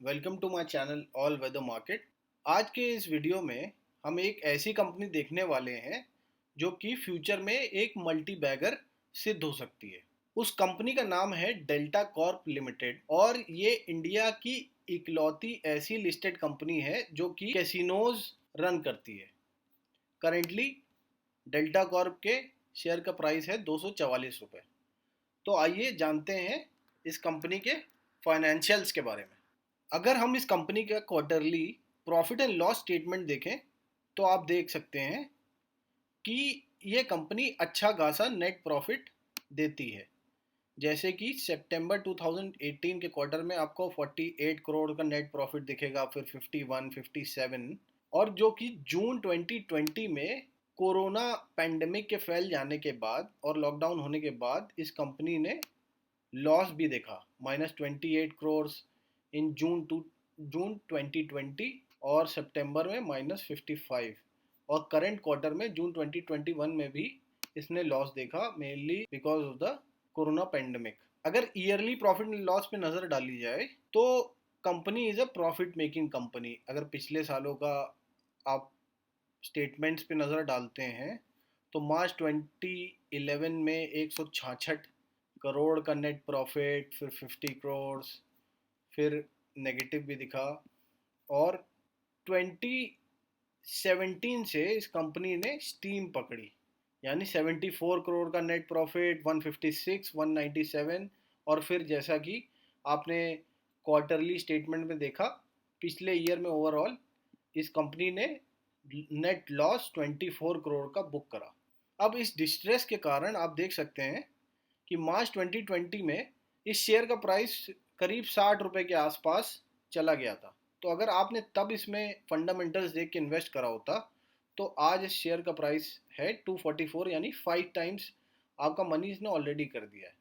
Welcome to my channel all weather market. आज के इस वीडियो में हम एक ऐसी कंपनी देखने वाले हैं जो कि फ्यूचर में एक मल्टी बैगर सिद्ध हो सकती है। उस कंपनी का नाम है डेल्टा कॉर्प लिमिटेड और ये इंडिया की इकलौती ऐसी लिस्टेड कंपनी है जो कि कैसीनोज रन करती है। करेंटली डेल्टा कॉर्प के शेयर का प्राइस है 244 रुपये। तो आइए जानते हैं इस कंपनी के फाइनेंशियल्स के बारे में। अगर हम इस कंपनी का quarterly profit and loss statement देखें तो आप देख सकते हैं कि ये कंपनी अच्छा खासा नेट प्रॉफिट देती है। जैसे कि सितंबर 2018 के क्वार्टर में आपको 48 करोड़ का नेट प्रॉफिट दिखेगा, फिर 51, 57, और जो कि जून 2020 में कोरोना पैंडेमिक के फैल जाने के बाद और लॉकडाउन होने के बाद इस कंपनी ने लॉस भी देखा, -28 करोड़ इन जून 2020 और सितंबर में -55, और करंट क्वार्टर में जून 2021 में भी इसने लॉस देखा, mainly because of the corona pandemic. अगर ईयरली प्रॉफिट एंड लॉस पे नज़र डाली जाए तो company is a profit making company. अगर पिछले सालों का आप स्टेटमेंट्स पे नज़र डालते हैं तो मार्च 2011 में 166 करोड़ का नेट प्रॉफिट, फिर 50 करोड़, फिर नेगेटिव भी दिखा, और 2017 से इस कंपनी ने स्टीम पकड़ी, यानी 74 करोड़ का नेट प्रॉफिट, 156, 197, और फिर जैसा कि आपने क्वार्टरली स्टेटमेंट में देखा, पिछले ईयर में ओवरऑल इस कंपनी ने नेट लॉस 24 करोड़ का बुक करा। अब इस डिस्ट्रेस के कारण आप देख सकते हैं कि मार्च 2020 में इस शेयर का प्राइस करीब 60 रुपए के आसपास चला गया था। तो अगर आपने तब इसमें फंडामेंटल्स देख के इन्वेस्ट करा होता तो आज इस शेयर का प्राइस है 244, यानी 5 टाइम्स आपका मनी इसने ऑलरेडी कर दिया है।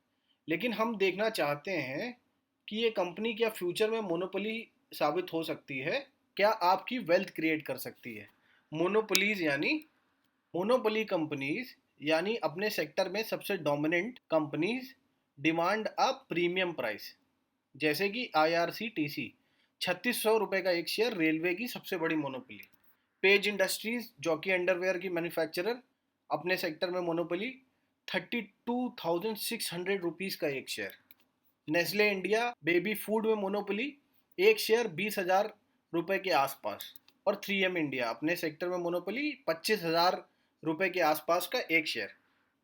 लेकिन हम देखना चाहते हैं कि ये कंपनी क्या फ्यूचर में मोनोपोली साबित हो सकती है, क्या आपकी वेल्थ क्रिएट कर सकती है। मोनोपोलीज यानी मोनोपोली कंपनीज, यानी अपने सेक्टर में सबसे dominant companies demand a premium price. जैसे कि IRCTC 3600 रुपये का एक शेयर, रेलवे की सबसे बड़ी मोनोपोली। पेज इंडस्ट्रीज जो कि अंडरवेयर की मैन्युफैक्चरर, अपने सेक्टर में मोनोपोली, 32,600 रुपीज़ का एक share. Nestle India baby food में मोनोपोली, एक शेयर 20,000 रुपये के आसपास। और 3M इंडिया अपने सेक्टर में मोनोपोली, 25,000 रुपये के आसपास का एक शेयर।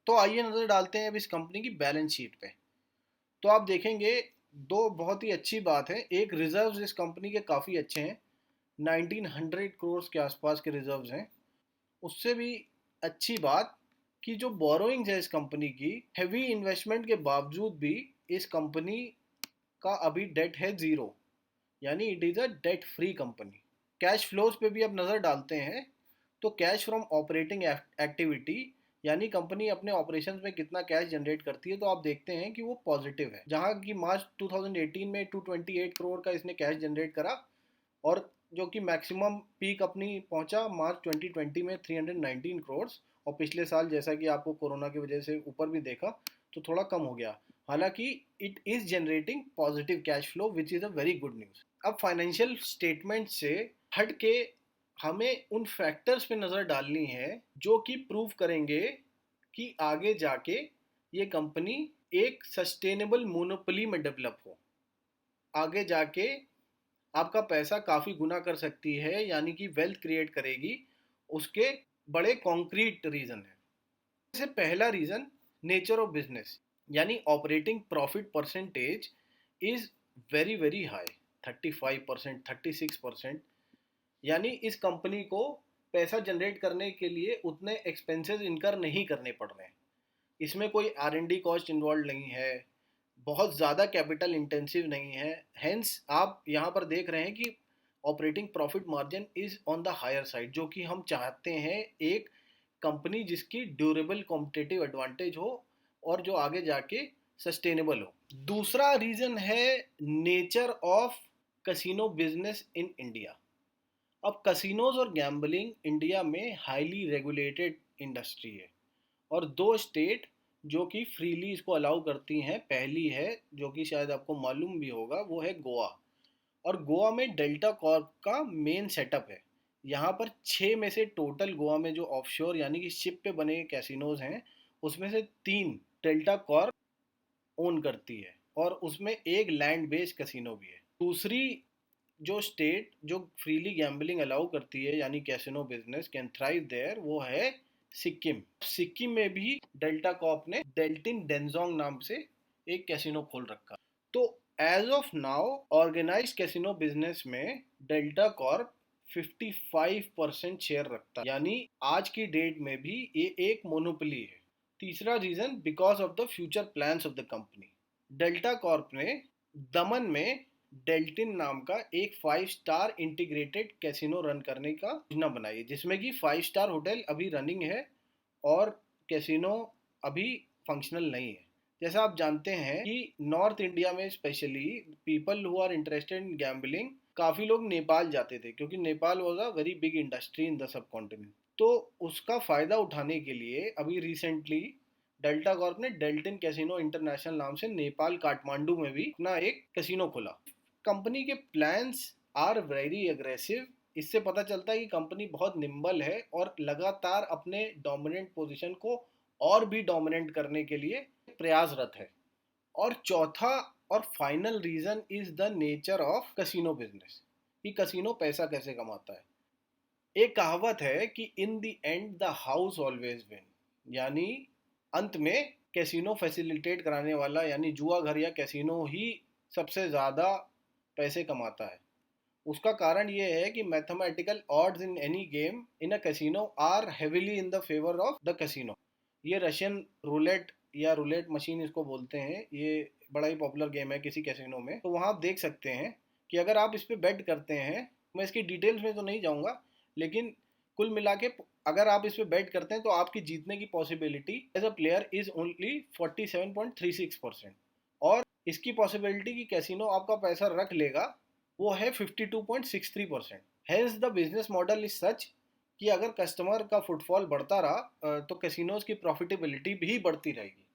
तो आइए नज़र डालते हैं अब इस कंपनी की बैलेंस शीट पे। तो आप देखेंगे दो बहुत ही अच्छी बात है। एक, रिजर्व्स इस कंपनी के काफ़ी अच्छे हैं, 1900 करोड़ के आसपास के रिजर्व्स हैं। उससे भी अच्छी बात कि जो बोरोइंग्स है इस कंपनी की, हैवी इन्वेस्टमेंट के बावजूद भी इस कंपनी का अभी डेट है ज़ीरो, यानी it is a debt free company. Cash flows पे भी अब नज़र डालते हैं तो कैश फ्रॉम ऑपरेटिंग एक्टिविटी, यानी कंपनी अपने ऑपरेशंस में कितना कैश जनरेट करती है, तो आप देखते हैं कि वो पॉजिटिव है। जहां कि मार्च 2018 में 228 करोड़ का इसने कैश जनरेट करा, और जो कि मैक्सिमम पीक अपनी पहुंचा मार्च 2020 में 319 करोड़, और पिछले साल जैसा कि आपको कोरोना की वजह से ऊपर भी देखा तो थोड़ा कम हो गया। हालांकि it is generating positive cash flow which is a very good news. अब फाइनेंशियल स्टेटमेंट से हट के हमें उन फैक्टर्स पे नज़र डालनी है जो कि प्रूव करेंगे कि आगे जाके ये कंपनी एक सस्टेनेबल मोनोपोली में डेवलप हो, आगे जाके आपका पैसा काफ़ी गुना कर सकती है, यानी कि वेल्थ क्रिएट करेगी। उसके बड़े कॉन्क्रीट रीज़न है। जैसे पहला रीज़न, नेचर ऑफ बिजनेस, यानी operating profit percentage is very very high, 35%, 36%। यानी इस कंपनी को पैसा जनरेट करने के लिए उतने एक्सपेंसेस इनकर नहीं करने पड़ रहे हैं। इसमें कोई R&D कॉस्ट इन्वॉल्व नहीं है, बहुत ज़्यादा कैपिटल इंटेंसिव नहीं है। हेंस आप यहाँ पर देख रहे हैं कि operating profit margin is on the higher side, जो कि हम चाहते हैं एक कंपनी जिसकी ड्यूरेबल कॉम्पिटिटिव एडवांटेज हो और जो आगे जाके सस्टेनेबल हो। दूसरा रीज़न है nature of casino business in India. अब कैसीनोज और गैम्बलिंग इंडिया में हाईली रेगुलेटेड इंडस्ट्री है, और दो स्टेट जो कि फ्रीली इसको अलाउ करती हैं, पहली है जो कि शायद आपको मालूम भी होगा, वो है गोवा। और गोवा में डेल्टा कॉर्प का मेन सेटअप है। यहाँ पर 6 में से टोटल गोवा में जो ऑफशोर यानी कि शिप पे बने कैसीनोज हैं, उसमें से 3 डेल्टा कॉर्प ओन करती है और उसमें एक लैंड बेस्ड कैसीनो भी है। दूसरी जो स्टेट जो फ्रीली गैम्बलिंग अलाउ करती है यानी casino business can thrive there, वो है सिक्किम। सिक्किम में भी डेल्टा कॉर्प ने डेल्टिन डेंजोंग नाम से एक कैसीनो खोल रखा। तो as of now organise casino business में डेल्टा कॉर्प 55% शेयर रखता है, यानी आज की डेट में भी ये एक मोनोपोली है। तीसरा reason because of the future plans of the company. Delta Corp ने दमन में डेल्टिन नाम का एक 5 स्टार इंटीग्रेटेड कैसीनो रन करने का योजना बनाई है, जिसमें कि 5 स्टार होटल अभी रनिंग है और कैसीनो अभी फंक्शनल नहीं है। जैसा आप जानते हैं कि नॉर्थ इंडिया में specially people who are interested in gambling, काफ़ी लोग नेपाल जाते थे क्योंकि Nepal was a very big industry in the subcontinent. तो उसका फ़ायदा उठाने के लिए अभी रिसेंटली डेल्टा कॉर्प ने डेल्टिन कैसीनो इंटरनेशनल नाम से नेपाल काठमांडू में भी अपना एक कैसीनो खोला। कंपनी के प्लान्स आर वेरी अग्रेसिव। इससे पता चलता है कि कंपनी बहुत निम्बल है और लगातार अपने डोमिनेंट पोजीशन को और भी डोमिनेंट करने के लिए प्रयासरत है। और चौथा और final reason is the nature of casino business, कि कैसीनो पैसा कैसे कमाता है। एक कहावत है कि in the end the house always win, यानी अंत में कैसीनो फैसिलिटेट कराने वाला यानी जुआ घर या कैसीनो ही सबसे ज़्यादा पैसे कमाता है। उसका कारण ये है कि mathematical odds in any game in a casino are heavily in the favour of the casino. ये रशियन रूलेट या रूलेट मशीन इसको बोलते हैं, ये बड़ा ही पॉपुलर गेम है किसी कैसीनो में। तो वहाँ आप देख सकते हैं कि अगर आप इस पर बेट करते हैं, मैं इसकी डिटेल्स में तो नहीं जाऊँगा, लेकिन कुल मिला के अगर आप इस पर बेट करते हैं तो आपकी जीतने की possibility as a player is only 47.36%। और इसकी पॉसिबिलिटी कि कैसीनो आपका पैसा रख लेगा वो है 52.63%। Hence the business model is such कि अगर कस्टमर का फुटफॉल बढ़ता रहा तो कैसीनोज की प्रॉफिटेबिलिटी भी बढ़ती रहेगी।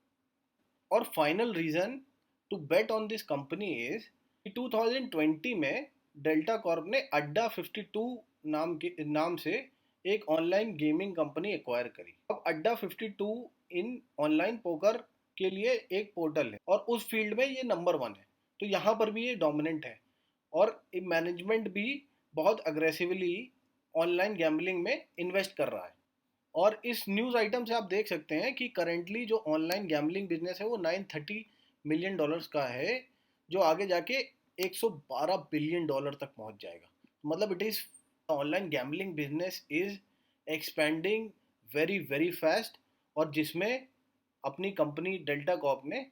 और final reason to bet on this company is कि 2020 में डेल्टा कॉर्प ने अड्डा 52 नाम से एक ऑनलाइन गेमिंग कंपनी एक्वायर करी। अब अड्डा 52 इन ऑनलाइन पोकर के लिए एक पोर्टल है और उस फील्ड में ये नंबर 1 है। तो यहाँ पर भी ये डोमिनेंट है और मैनेजमेंट भी बहुत अग्रेसिवली ऑनलाइन गैम्बलिंग में इन्वेस्ट कर रहा है। और इस न्यूज़ आइटम से आप देख सकते हैं कि करेंटली जो ऑनलाइन गैम्बलिंग बिजनेस है वो $930 मिलियन का है, जो आगे जाके $112 बिलियन तक पहुंच जाएगा। मतलब it is online gambling business is expanding very very fast, और जिसमें अपनी कंपनी डेल्टा कॉर्प ने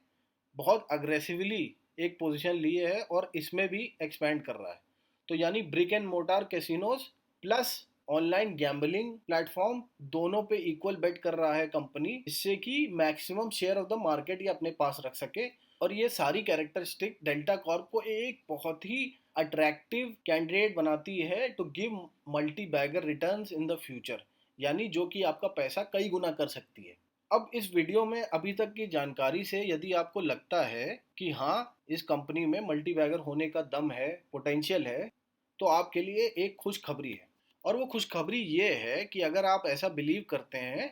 बहुत अग्रेसिवली एक पोजीशन ली है और इसमें भी एक्सपेंड कर रहा है। तो यानी brick and mortar casinos plus online gambling platform दोनों पे इक्वल बेट कर रहा है कंपनी, जिससे कि maximum share of the market ये अपने पास रख सके। और ये सारी कैरेक्टरिस्टिक डेल्टा कॉर्प को एक बहुत ही अट्रैक्टिव कैंडिडेट बनाती है to give multibagger returns in the future, यानी जो कि आपका पैसा कई गुना कर सकती है। अब इस वीडियो में अभी तक की जानकारी से यदि आपको लगता है कि हाँ इस कंपनी में मल्टीबैगर होने का दम है, पोटेंशियल है, तो आपके लिए एक खुशखबरी है। और वो खुशखबरी ये है कि अगर आप ऐसा बिलीव करते हैं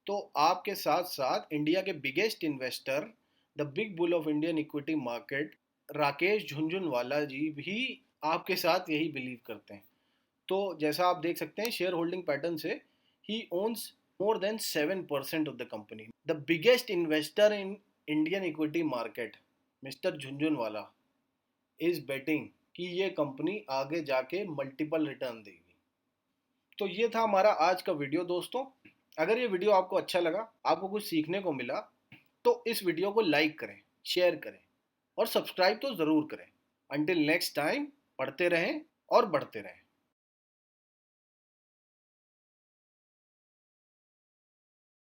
तो आपके साथ साथ इंडिया के biggest investor, the big bull of Indian equity market, Rakesh Jhunjhunwala ji भी आपके साथ यही बिलीव करते हैं। तो जैसा आप देख सकते हैं शेयर होल्डिंग पैटर्न से, ही ons more than 7% of the company. The biggest investor in Indian equity market, mister Jhunjhunwala, is betting कि ये कंपनी आगे जाके मल्टीपल रिटर्न देगी। तो ये था हमारा आज का वीडियो दोस्तों। अगर ये वीडियो आपको अच्छा लगा, आपको कुछ सीखने को मिला, तो इस वीडियो को लाइक करें, शेयर करें और सब्सक्राइब तो ज़रूर करें। अंटिल नेक्स्ट टाइम, पढ़ते रहें और बढ़ते रहें।